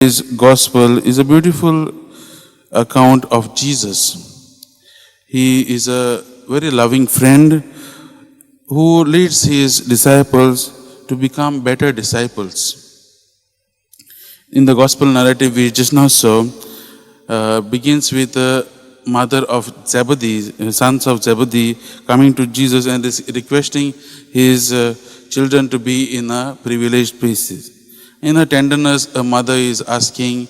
His gospel is a beautiful account of Jesus. He is a very loving friend who leads his disciples to become better disciples. In the gospel narrative we just now saw, begins with the mother of Zebedee, sons of Zebedee, coming to Jesus and requesting his children to be in a privileged places. In her tenderness, a mother is asking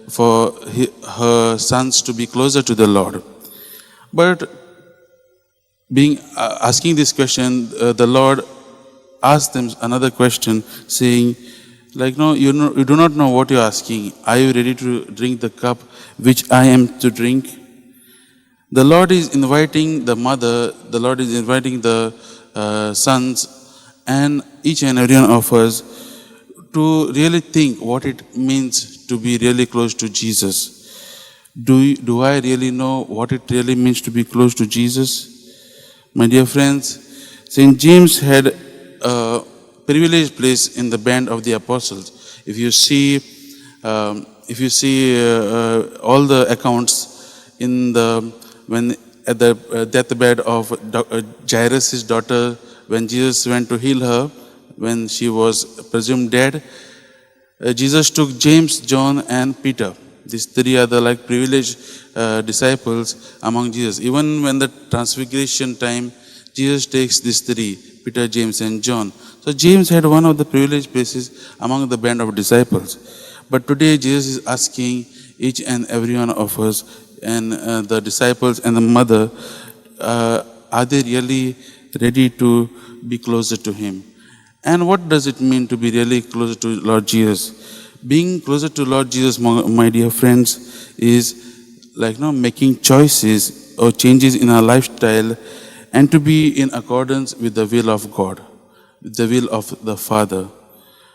for her sons to be closer to the Lord. But asking this question, the Lord asked them another question, saying, no, you do not know what you are asking. Are you ready to drink the cup which I am to drink? The Lord is inviting the mother, the Lord is inviting the sons, and each and every one of us to really think what it means to be really close to Jesus. Do I really know what it really means to be close to Jesus? My dear friends, St. James had a privileged place in the band of the apostles. If you see all the accounts in at the deathbed of Jairus' daughter, when Jesus went to heal her, when she was presumed dead, Jesus took James, John, and Peter. These three are the privileged disciples among Jesus. Even when the transfiguration time, Jesus takes these three, Peter, James, and John. So James had one of the privileged places among the band of disciples. But today Jesus is asking each and every one of us and the disciples and the mother, are they really ready to be closer to Him? And what does it mean to be really closer to Lord Jesus? Being closer to Lord Jesus, my dear friends, is making choices or changes in our lifestyle and to be in accordance with the will of God, with the will of the Father.